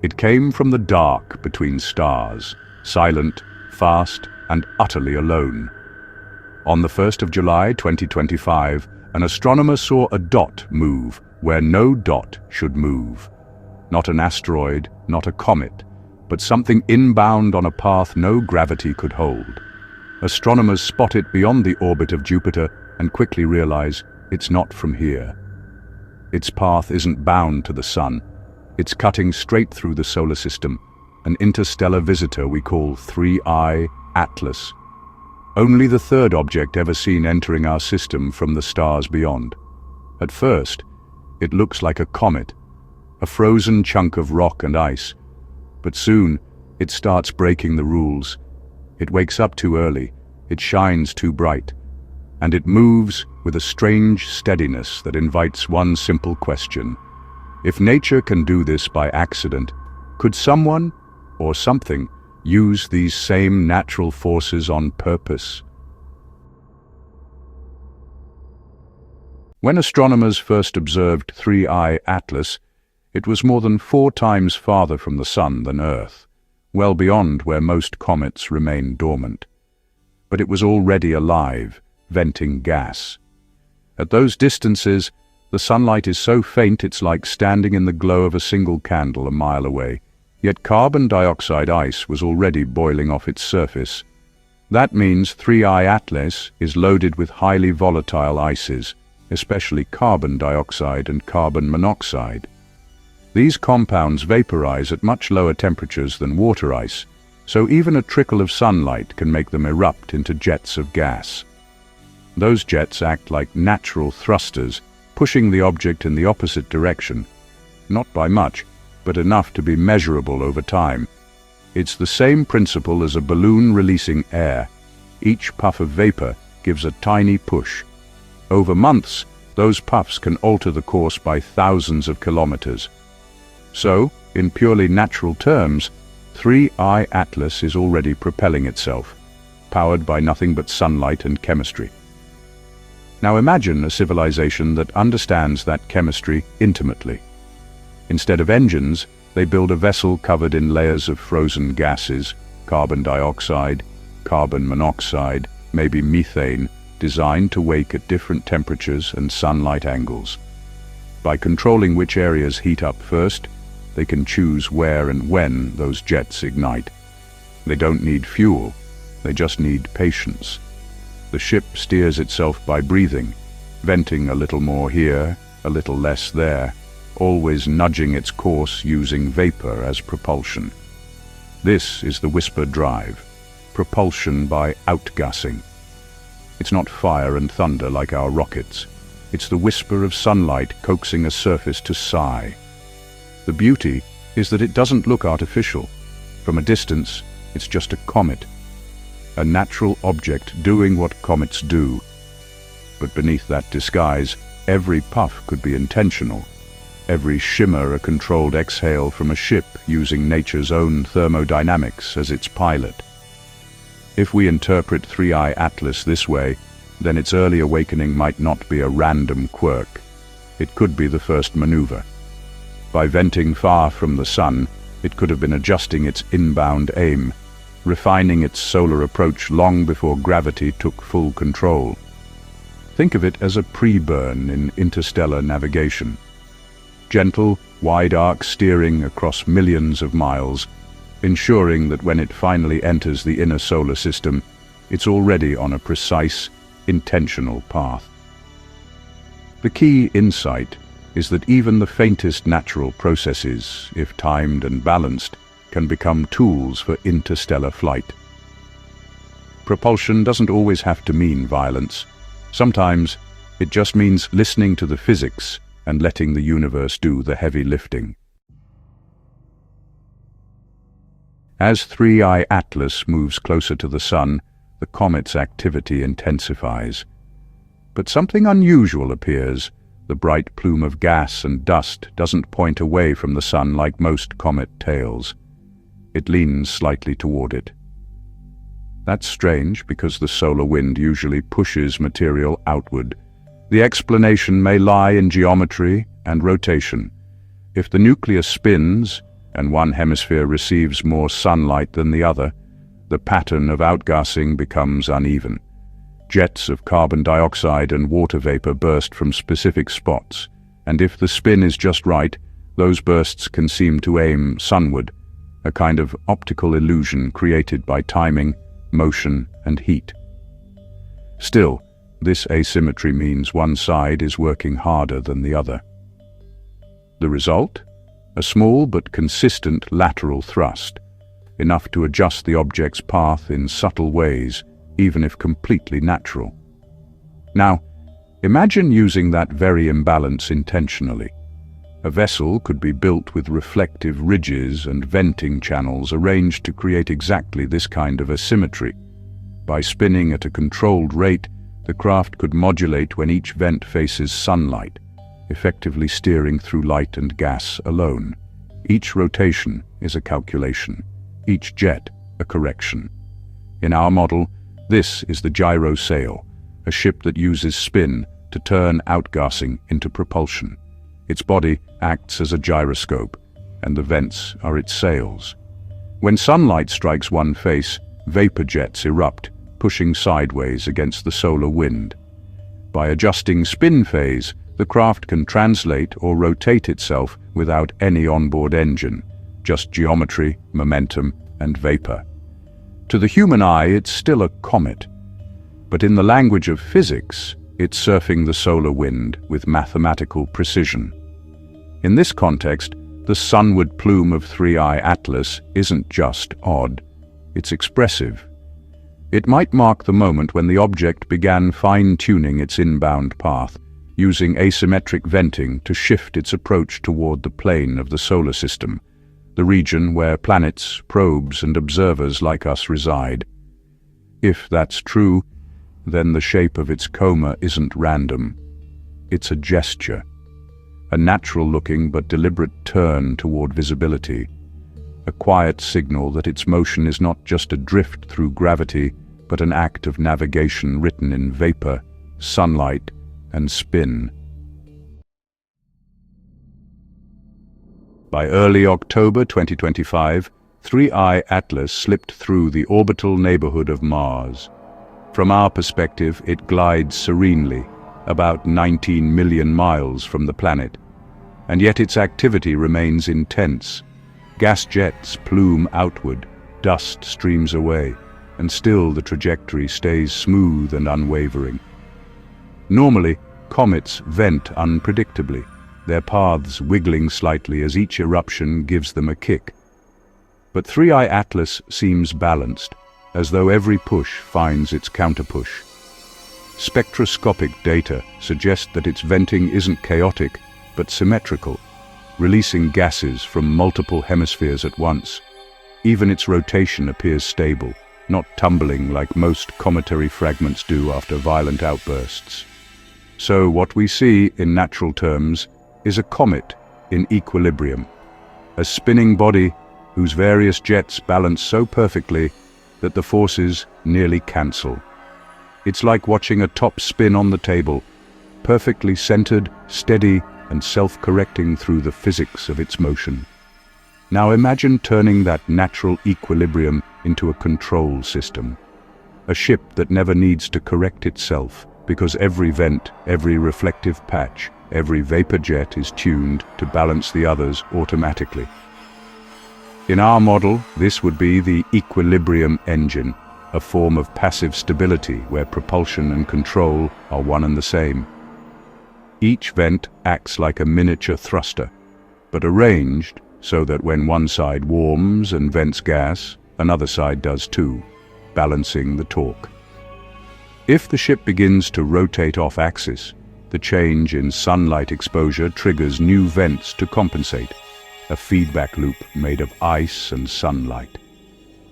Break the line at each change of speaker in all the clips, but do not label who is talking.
It came from the dark between stars, silent, fast, and utterly alone. On the 1st of July 2025, an astronomer saw a dot move where no dot should move. Not an asteroid, not a comet, but something inbound on a path no gravity could hold. Astronomers spot it beyond the orbit of Jupiter and quickly realize it's not from here. Its path isn't bound to the sun. It's cutting straight through the solar system, an interstellar visitor we call 3I Atlas. Only the third object ever seen entering our system from the stars beyond. At first, it looks like a comet, a frozen chunk of rock and ice. But soon, it starts breaking the rules. It wakes up too early, it shines too bright, and it moves with a strange steadiness that invites one simple question. If nature can do this by accident, could someone, or something, use these same natural forces on purpose? When astronomers first observed 3I Atlas, it was more than 4 times farther from the sun than Earth, well beyond where most comets remain dormant. But it was already alive, venting gas. At those distances, the sunlight is so faint it's like standing in the glow of a single candle a mile away. Yet carbon dioxide ice was already boiling off its surface. That means 3I Atlas is loaded with highly volatile ices, especially carbon dioxide and carbon monoxide. These compounds vaporize at much lower temperatures than water ice, so even a trickle of sunlight can make them erupt into jets of gas. Those jets act like natural thrusters, pushing the object in the opposite direction, not by much, but enough to be measurable over time. It's the same principle as a balloon releasing air. Each puff of vapor gives a tiny push. Over months, those puffs can alter the course by thousands of kilometers. So, in purely natural terms, 3I Atlas is already propelling itself, powered by nothing but sunlight and chemistry. Now imagine a civilization that understands that chemistry intimately. Instead of engines, they build a vessel covered in layers of frozen gases, carbon dioxide, carbon monoxide, maybe methane, designed to wake at different temperatures and sunlight angles. By controlling which areas heat up first, they can choose where and when those jets ignite. They don't need fuel, they just need patience. The ship steers itself by breathing, venting a little more here, a little less there, always nudging its course using vapor as propulsion. This is the whisper drive, propulsion by outgassing. It's not fire and thunder like our rockets. It's the whisper of sunlight coaxing a surface to sigh. The beauty is that it doesn't look artificial. From a distance, it's just a comet, a natural object doing what comets do. But beneath that disguise, every puff could be intentional. Every shimmer a controlled exhale from a ship using nature's own thermodynamics as its pilot. If we interpret 3I Atlas this way, then its early awakening might not be a random quirk. It could be the first maneuver. By venting far from the sun, it could have been adjusting its inbound aim, refining its solar approach long before gravity took full control. Think of it as a pre-burn in interstellar navigation. Gentle, wide-arc steering across millions of miles, ensuring that when it finally enters the inner solar system, it's already on a precise, intentional path. The key insight is that even the faintest natural processes, if timed and balanced, can become tools for interstellar flight. Propulsion doesn't always have to mean violence. Sometimes it just means listening to the physics and letting the universe do the heavy lifting. As 3I Atlas moves closer to the sun, the comet's activity intensifies. But something unusual appears. The bright plume of gas and dust doesn't point away from the sun like most comet tails. It leans slightly toward it. That's strange because the solar wind usually pushes material outward. The explanation may lie in geometry and rotation. If the nucleus spins, and one hemisphere receives more sunlight than the other, the pattern of outgassing becomes uneven. Jets of carbon dioxide and water vapor burst from specific spots, and if the spin is just right, those bursts can seem to aim sunward, a kind of optical illusion created by timing, motion, and heat. Still, this asymmetry means one side is working harder than the other. The result? A small but consistent lateral thrust, enough to adjust the object's path in subtle ways, even if completely natural. Now, imagine using that very imbalance intentionally. A vessel could be built with reflective ridges and venting channels arranged to create exactly this kind of asymmetry. By spinning at a controlled rate, the craft could modulate when each vent faces sunlight, effectively steering through light and gas alone. Each rotation is a calculation, each jet a correction. In our model, this is the gyro sail, a ship that uses spin to turn outgassing into propulsion. Its body acts as a gyroscope, and the vents are its sails. When sunlight strikes one face, vapor jets erupt, pushing sideways against the solar wind. By adjusting spin phase, the craft can translate or rotate itself without any onboard engine, just geometry, momentum, and vapor. To the human eye, it's still a comet, but in the language of physics, it's surfing the solar wind with mathematical precision. In this context, the sunward plume of 3I Atlas isn't just odd, it's expressive. It might mark the moment when the object began fine-tuning its inbound path, using asymmetric venting to shift its approach toward the plane of the solar system, the region where planets, probes, and observers like us reside. If that's true, then the shape of its coma isn't random. It's a gesture, a natural-looking but deliberate turn toward visibility, a quiet signal that its motion is not just a drift through gravity, but an act of navigation written in vapor, sunlight, and spin. By early October 2025, 3I Atlas slipped through the orbital neighborhood of Mars. From our perspective, it glides serenely, about 19 million miles from the planet. And yet its activity remains intense. Gas jets plume outward, dust streams away, and still the trajectory stays smooth and unwavering. Normally, comets vent unpredictably, their paths wiggling slightly as each eruption gives them a kick. But 3I Atlas seems balanced, as though every push finds its counterpush. Spectroscopic data suggest that its venting isn't chaotic, but symmetrical, releasing gases from multiple hemispheres at once. Even its rotation appears stable, not tumbling like most cometary fragments do after violent outbursts. So what we see, in natural terms, is a comet in equilibrium, a spinning body whose various jets balance so perfectly that the forces nearly cancel. It's like watching a top spin on the table, perfectly centered, steady, and self-correcting through the physics of its motion. Now imagine turning that natural equilibrium into a control system, a ship that never needs to correct itself, because every vent, every reflective patch, every vapor jet is tuned to balance the others automatically. In our model, this would be the equilibrium engine, a form of passive stability where propulsion and control are one and the same. Each vent acts like a miniature thruster, but arranged so that when one side warms and vents gas, another side does too, balancing the torque. If the ship begins to rotate off-axis, the change in sunlight exposure triggers new vents to compensate, a feedback loop made of ice and sunlight.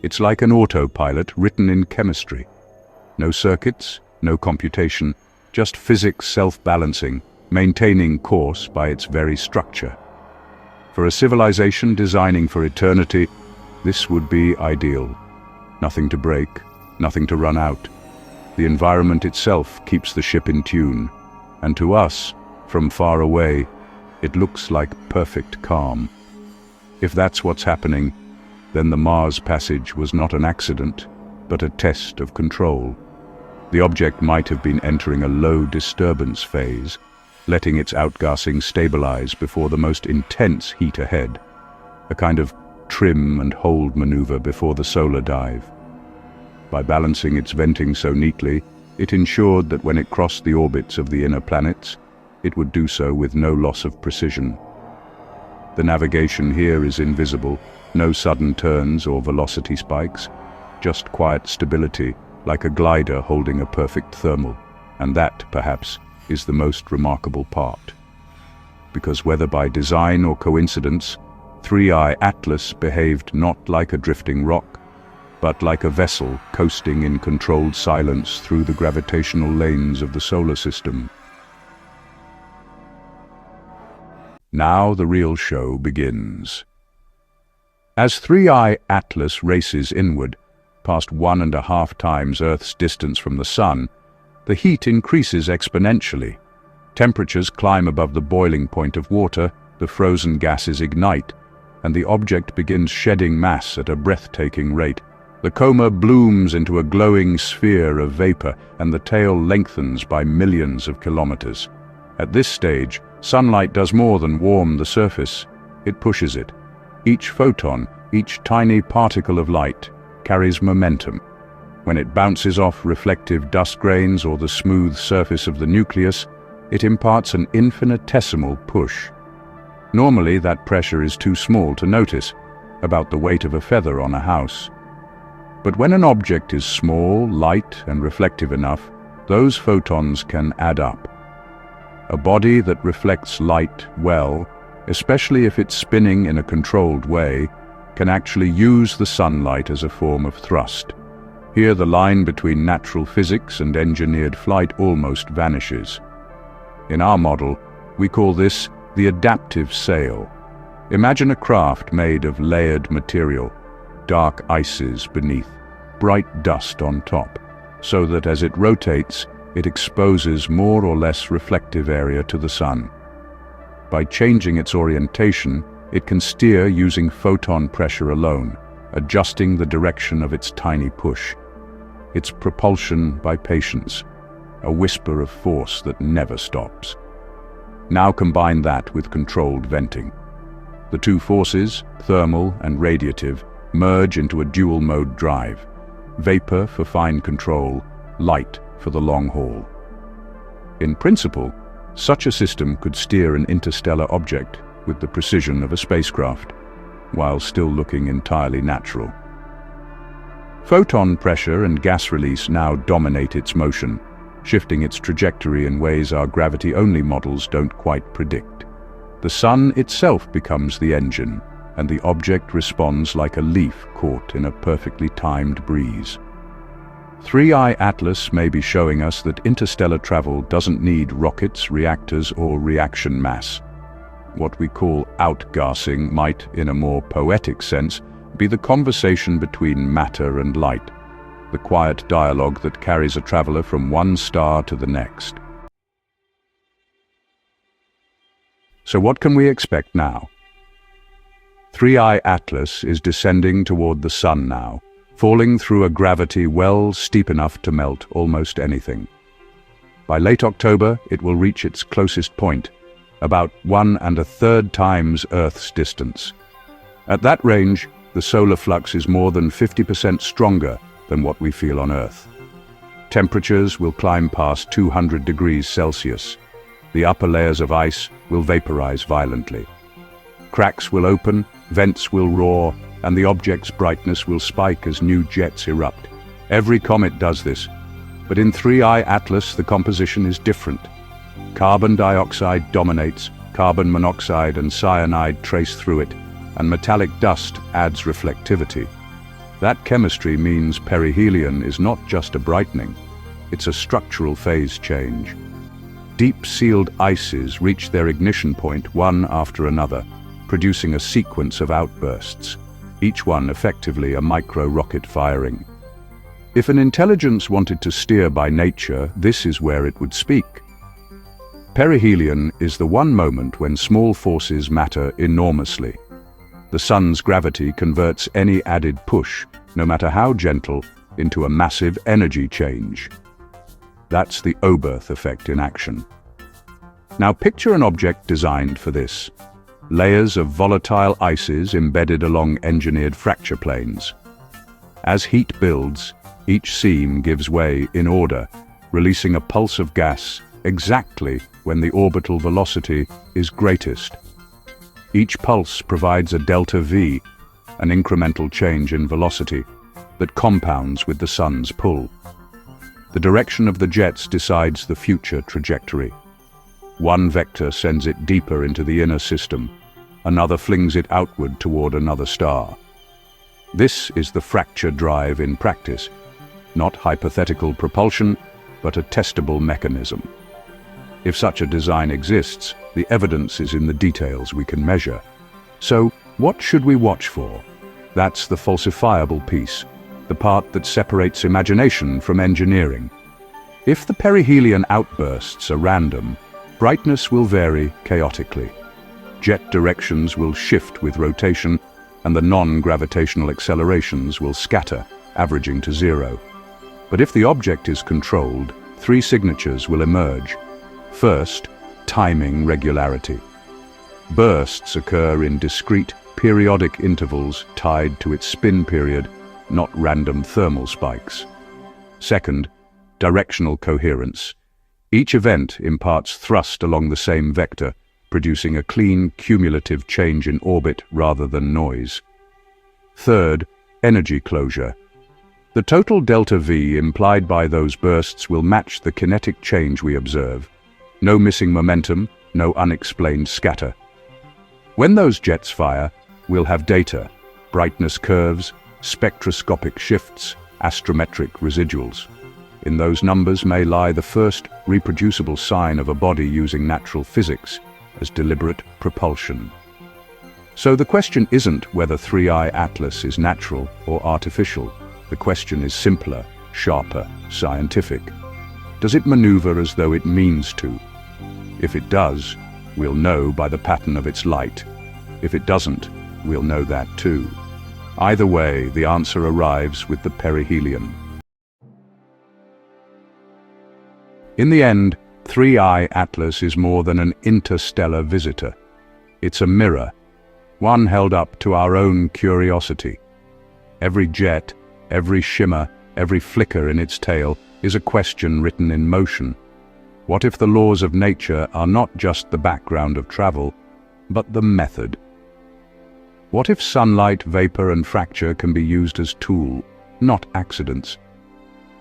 It's like an autopilot written in chemistry. No circuits, no computation, just physics self-balancing, maintaining course by its very structure. For a civilization designing for eternity, this would be ideal. Nothing to break, nothing to run out. The environment itself keeps the ship in tune, and to us, from far away, it looks like perfect calm. If that's what's happening, then the Mars passage was not an accident, but a test of control. The object might have been entering a low disturbance phase, letting its outgassing stabilize before the most intense heat ahead, a kind of trim and hold maneuver before the solar dive. By balancing its venting so neatly, it ensured that when it crossed the orbits of the inner planets, it would do so with no loss of precision. The navigation here is invisible, no sudden turns or velocity spikes, just quiet stability, like a glider holding a perfect thermal, and that, perhaps, is the most remarkable part. Because whether by design or coincidence, 3I Atlas behaved not like a drifting rock, but like a vessel coasting in controlled silence through the gravitational lanes of the solar system. Now the real show begins. As 3I Atlas races inward, past 1.5 times Earth's distance from the Sun, the heat increases exponentially. Temperatures climb above the boiling point of water, the frozen gases ignite, and the object begins shedding mass at a breathtaking rate. The coma blooms into a glowing sphere of vapor, and the tail lengthens by millions of kilometers. At this stage, sunlight does more than warm the surface, it pushes it. Each photon, each tiny particle of light, carries momentum. When it bounces off reflective dust grains or the smooth surface of the nucleus, it imparts an infinitesimal push. Normally, that pressure is too small to notice, about the weight of a feather on a house. But when an object is small, light, and reflective enough, those photons can add up. A body that reflects light well, especially if it's spinning in a controlled way, can actually use the sunlight as a form of thrust. Here the line between natural physics and engineered flight almost vanishes. In our model, we call this the adaptive sail. Imagine a craft made of layered material, dark ices beneath, bright dust on top, so that as it rotates, it exposes more or less reflective area to the sun. By changing its orientation, it can steer using photon pressure alone, adjusting the direction of its tiny push. Its propulsion by patience, a whisper of force that never stops. Now combine that with controlled venting. The two forces, thermal and radiative, merge into a dual-mode drive. Vapor for fine control, light for the long haul. In principle, such a system could steer an interstellar object with the precision of a spacecraft, while still looking entirely natural. Photon pressure and gas release now dominate its motion, shifting its trajectory in ways our gravity-only models don't quite predict. The sun itself becomes the engine, and the object responds like a leaf caught in a perfectly timed breeze. 3I Atlas may be showing us that interstellar travel doesn't need rockets, reactors, or reaction mass. What we call outgassing might, in a more poetic sense, be the conversation between matter and light, the quiet dialogue that carries a traveler from one star to the next. So what can we expect now? 3I Atlas is descending toward the sun now, falling through a gravity well steep enough to melt almost anything. By late October, it will reach its closest point, about 1.33 times Earth's distance. At that range, the solar flux is more than 50% stronger than what we feel on Earth. Temperatures will climb past 200 degrees Celsius. The upper layers of ice will vaporize violently. Cracks will open, vents will roar, and the object's brightness will spike as new jets erupt. Every comet does this, but in 3I Atlas the composition is different. Carbon dioxide dominates, carbon monoxide and cyanide trace through it, and metallic dust adds reflectivity. That chemistry means perihelion is not just a brightening, it's a structural phase change. Deep-sealed ices reach their ignition point one after another, producing a sequence of outbursts, each one effectively a micro-rocket firing. If an intelligence wanted to steer by nature, this is where it would speak. Perihelion is the one moment when small forces matter enormously. The sun's gravity converts any added push, no matter how gentle, into a massive energy change. That's the Oberth effect in action. Now picture an object designed for this. Layers of volatile ices embedded along engineered fracture planes. As heat builds, each seam gives way in order, releasing a pulse of gas exactly when the orbital velocity is greatest. Each pulse provides a delta V, an incremental change in velocity that compounds with the sun's pull. The direction of the jets decides the future trajectory. One vector sends it deeper into the inner system, another flings it outward toward another star. This is the fracture drive in practice, not hypothetical propulsion, but a testable mechanism. If such a design exists, the evidence is in the details we can measure. So, what should we watch for? That's the falsifiable piece, the part that separates imagination from engineering. If the perihelion outbursts are random, brightness will vary chaotically. Jet directions will shift with rotation, and the non-gravitational accelerations will scatter, averaging to zero. But if the object is controlled, three signatures will emerge. First, timing regularity. Bursts occur in discrete, periodic intervals tied to its spin period, not random thermal spikes. Second, directional coherence. Each event imparts thrust along the same vector, producing a clean, cumulative change in orbit rather than noise. Third, energy closure. The total delta V implied by those bursts will match the kinetic change we observe. No missing momentum, no unexplained scatter. When those jets fire, we'll have data, brightness curves, spectroscopic shifts, astrometric residuals. In those numbers may lie the first reproducible sign of a body using natural physics as deliberate propulsion. So the question isn't whether 3I Atlas is natural or artificial. The question is simpler, sharper, scientific. Does it maneuver as though it means to? If it does, we'll know by the pattern of its light. If it doesn't, we'll know that too. Either way, the answer arrives with the perihelion. In the end, 3I Atlas is more than an interstellar visitor. It's a mirror, one held up to our own curiosity. Every jet, every shimmer, every flicker in its tail is a question written in motion. What if the laws of nature are not just the background of travel, but the method? What if sunlight, vapor, and fracture can be used as tool, not accidents?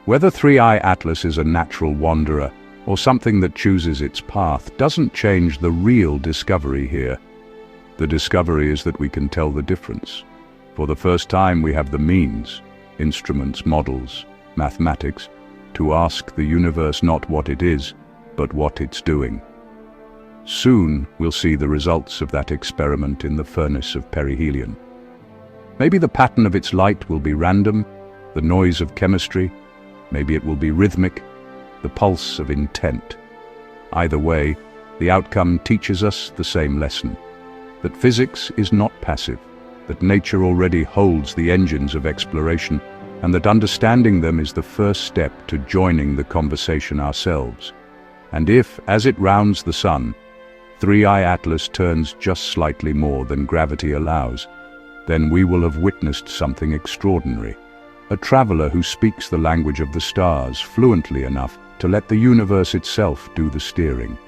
Whether 3I Atlas is a natural wanderer or something that chooses its path doesn't change the real discovery here. The discovery is that we can tell the difference. For the first time we have the means, instruments, models, mathematics, to ask the universe not what it is, but what it's doing. Soon we'll see the results of that experiment in the furnace of perihelion. Maybe the pattern of its light will be random, the noise of chemistry. Maybe it will be rhythmic, the pulse of intent. Either way, the outcome teaches us the same lesson, that physics is not passive, that nature already holds the engines of exploration, and that understanding them is the first step to joining the conversation ourselves. And if, as it rounds the sun, 3I Atlas turns just slightly more than gravity allows, then we will have witnessed something extraordinary. A traveler who speaks the language of the stars fluently enough to let the universe itself do the steering.